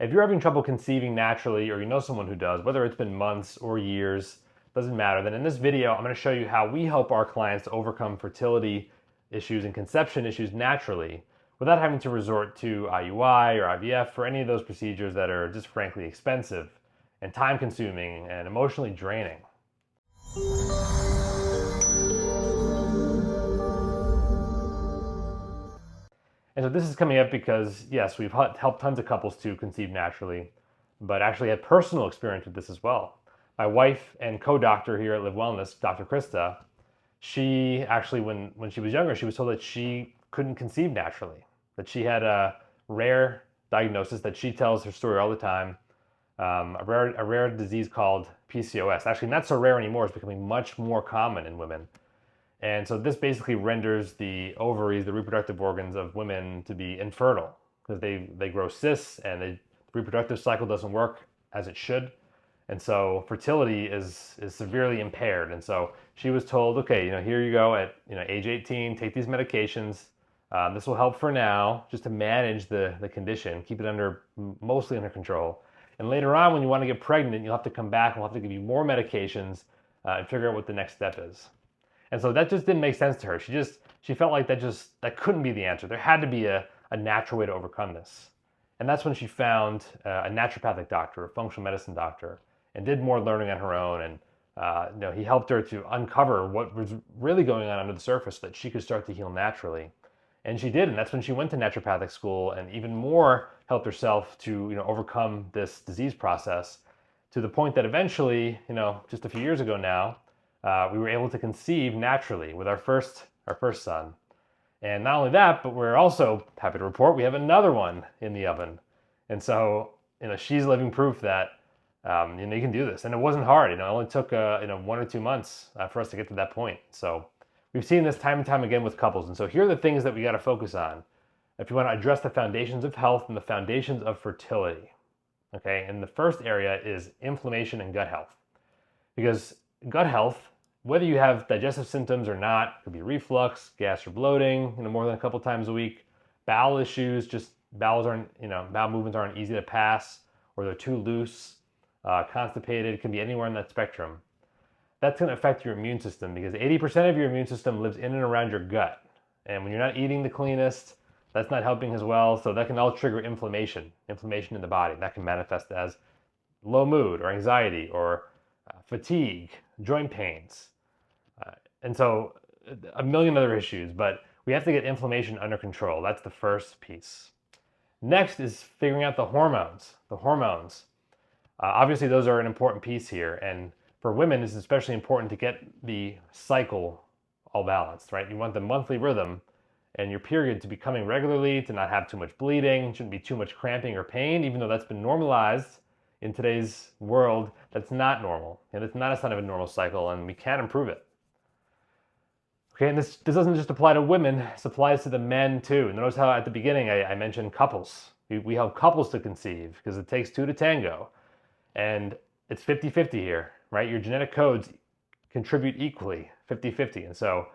If you're having trouble conceiving naturally, or you know someone who does, whether it's been months or years, doesn't matter, then in this video, I'm going to show you how we help our clients to overcome fertility issues and conception issues naturally without having to resort to IUI or IVF or any of those procedures that are just frankly expensive and time consuming and emotionally draining. And so this is coming up because, yes, we've helped tons of couples to conceive naturally, but actually had personal experience with this as well. My wife and co-doctor here at Live Wellness, Dr. Krista, she actually, when she was younger, she was told that she couldn't conceive naturally, that she had a rare diagnosis that she tells her story all the time, a rare disease called PCOS. Actually, not so rare anymore. It's becoming much more common in women. And so this basically renders the ovaries, the reproductive organs of women, to be infertile because they grow cysts and the reproductive cycle doesn't work as it should. And so fertility is severely impaired. And so she was told, okay, here you go at age 18, take these medications. This will help for now, just to manage the condition, keep it mostly under control. And later on, when you want to get pregnant, you'll have to come back and we'll have to give you more medications and figure out what the next step is. And so that just didn't make sense to her. She felt like that couldn't be the answer. There had to be a natural way to overcome this. And that's when she found a naturopathic doctor, a functional medicine doctor, and did more learning on her own. And he helped her to uncover what was really going on under the surface so that she could start to heal naturally. And she did, and that's when she went to naturopathic school and even more helped herself to overcome this disease process, to the point that eventually, just a few years ago now, we were able to conceive naturally with our first son. And not only that, but we're also happy to report we have another one in the oven. And so, she's living proof that you can do this. And it wasn't hard. It only took 1 or 2 months for us to get to that point. So we've seen this time and time again with couples. And so here are the things that we got to focus on if you want to address the foundations of health and the foundations of fertility. Okay, and the first area is inflammation and gut health. Because gut health, whether you have digestive symptoms or not, it could be reflux, gas or bloating, more than a couple times a week, bowel issues, just bowel movements aren't easy to pass, or they're too loose, constipated, it can be anywhere in that spectrum. That's going to affect your immune system because 80% of your immune system lives in and around your gut. And when you're not eating the cleanest, that's not helping as well. So that can all trigger inflammation in the body. That can manifest as low mood or anxiety or fatigue, joint pains. And so a million other issues, but we have to get inflammation under control. That's the first piece. Next is figuring out the hormones. Obviously, those are an important piece here. And for women, it's especially important to get the cycle all balanced, right? You want the monthly rhythm and your period to be coming regularly, to not have too much bleeding, shouldn't be too much cramping or pain, even though that's been normalized in today's world. That's not normal. And it's not a sign of a normal cycle, and we can improve it. Okay, and this doesn't just apply to women, it applies to the men too. And notice how at the beginning I mentioned couples. We help couples to conceive because it takes two to tango. And it's 50-50 here, right? Your genetic codes contribute equally, 50-50. And so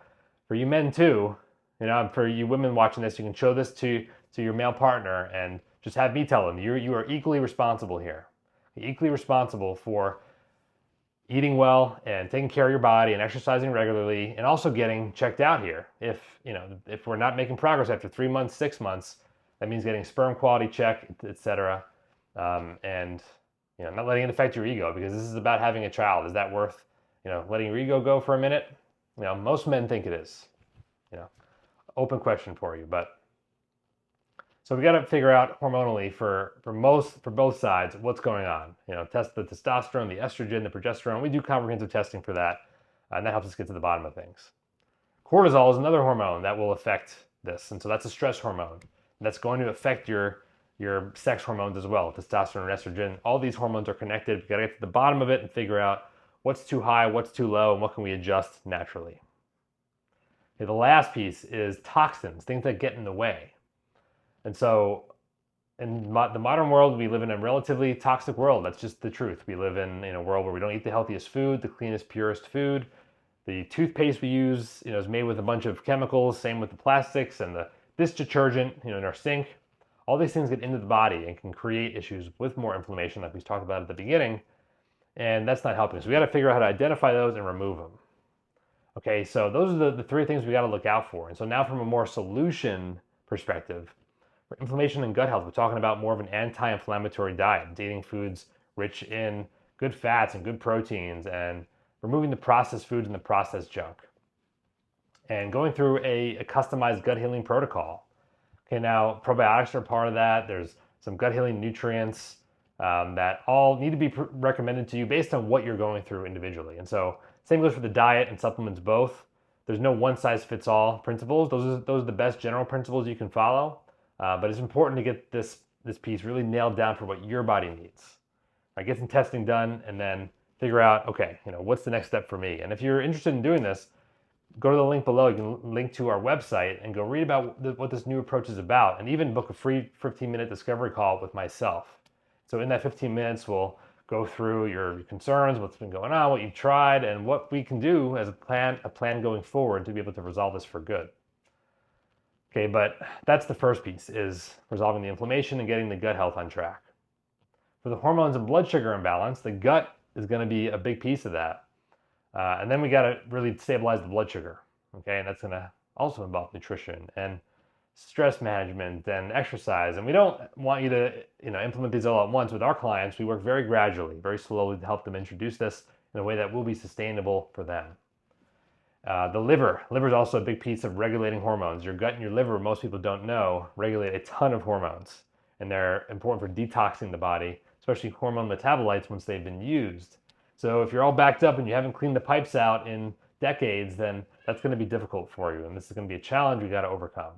for you men too, for you women watching this, you can show this to your male partner and just have me tell them, you are equally responsible here. You're equally responsible for eating well and taking care of your body and exercising regularly and also getting checked out here. If we're not making progress after 3 months, 6 months, that means getting sperm quality check, etc. And not letting it affect your ego, because this is about having a child. Is that worth letting your ego go for a minute? Most men think it is. Open question for you, but so we got to figure out hormonally for both sides what's going on. Test the testosterone, the estrogen, the progesterone. We do comprehensive testing for that, and that helps us get to the bottom of things. Cortisol is another hormone that will affect this, and so that's a stress hormone. That's going to affect your sex hormones as well, testosterone and estrogen. All these hormones are connected. We got to get to the bottom of it and figure out what's too high, what's too low, and what can we adjust naturally. Okay, the last piece is toxins, things that get in the way. And so in the modern world, we live in a relatively toxic world. That's just the truth. We live in a world where we don't eat the healthiest food, the cleanest, purest food. The toothpaste we use, is made with a bunch of chemicals. Same with the plastics and this detergent, in our sink. all these things get into the body and can create issues with more inflammation, like we talked about at the beginning, and that's not helping. So we got to figure out how to identify those and remove them. Okay, so those are the three things we got to look out for. And so now from a more solution perspective, for inflammation and gut health, we're talking about more of an anti-inflammatory diet, eating foods rich in good fats and good proteins, and removing the processed foods and the processed junk, and going through a customized gut healing protocol. Okay, now probiotics are part of that. There's some gut healing nutrients that all need to be recommended to you based on what you're going through individually. And so same goes for the diet and supplements both. There's no one size fits all principles. Those are the best general principles you can follow. But it's important to get this piece really nailed down for what your body needs. Right, get some testing done and then figure out, okay, what's the next step for me? And if you're interested in doing this, go to the link below. You can link to our website and go read about what this new approach is about, and even book a free 15-minute discovery call with myself. So in that 15 minutes, we'll go through your concerns, what's been going on, what you've tried, and what we can do as a plan going forward to be able to resolve this for good. Okay, but that's the first piece, is resolving the inflammation and getting the gut health on track. For the hormones and blood sugar imbalance, the gut is going to be a big piece of that. And then we got to really stabilize the blood sugar. Okay, and that's going to also involve nutrition and stress management and exercise. And we don't want you to implement these all at once with our clients. We work very gradually, very slowly to help them introduce this in a way that will be sustainable for them. The liver is also a big piece of regulating hormones. Your gut and your liver, most people don't know, regulate a ton of hormones, and they're important for detoxing the body, especially hormone metabolites once they've been used. So if you're all backed up and you haven't cleaned the pipes out in decades, then that's going to be difficult for you, and this is going to be a challenge we got to overcome.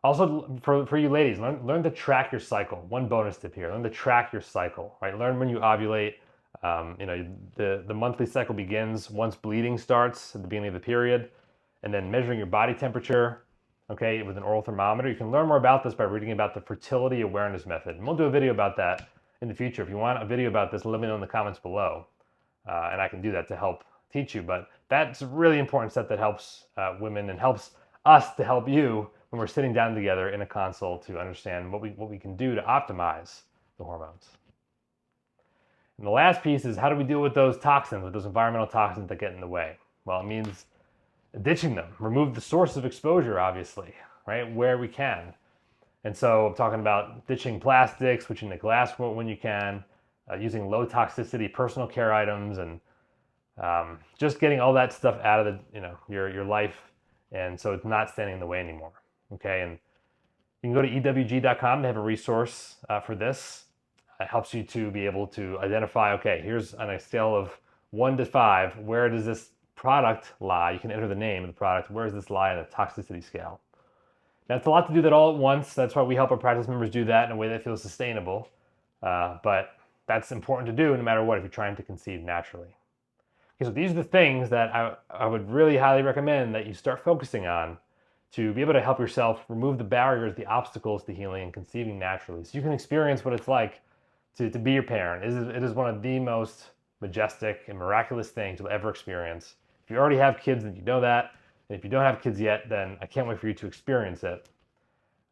Also, for you ladies, learn to track your cycle. One bonus tip here: learn to track your cycle. Right, learn when you ovulate. The monthly cycle begins once bleeding starts at the beginning of the period, and then measuring your body temperature. Okay, with an oral thermometer. You can learn more about this by reading about the fertility awareness method, and we'll do a video about that in the future. If you want a video about this, let me know in the comments below, and I can do that to help teach you. But that's a really important step that helps women and helps us to help you when we're sitting down together in a consult to understand what we can do to optimize the hormones. And the last piece is, how do we deal with those toxins, with those environmental toxins that get in the way? Well, it means ditching them, remove the source of exposure, obviously, right, where we can. And so I'm talking about ditching plastic, switching to glass when you can, using low toxicity personal care items, and just getting all that stuff out of your life, and so it's not standing in the way anymore. Okay, and you can go to ewg.com. They have a resource for this. It helps you to be able to identify, okay, here's on a scale of 1 to 5, where does this product lie? You can enter the name of the product. Where does this lie on a toxicity scale? Now, it's a lot to do that all at once. That's why we help our practice members do that in a way that feels sustainable. But that's important to do no matter what if you're trying to conceive naturally. Okay, so these are the things that I would really highly recommend that you start focusing on to be able to help yourself remove the barriers, the obstacles to healing and conceiving naturally, so you can experience what it's like to be your parent. It is one of the most majestic and miraculous things you'll ever experience. If you already have kids, then you know that. And if you don't have kids yet, then I can't wait for you to experience it.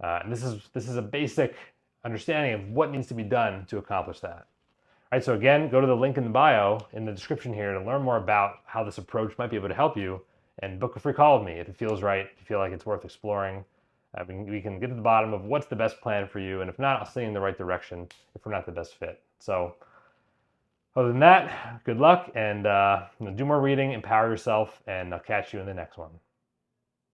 And this is a basic understanding of what needs to be done to accomplish that. All right, so again, go to the link in the bio in the description here to learn more about how this approach might be able to help you, and book a free call with me if it feels right, if you feel like it's worth exploring. We can get to the bottom of what's the best plan for you, and if not, I'll send you in the right direction if we're not the best fit. So other than that, good luck, and do more reading, empower yourself, and I'll catch you in the next one.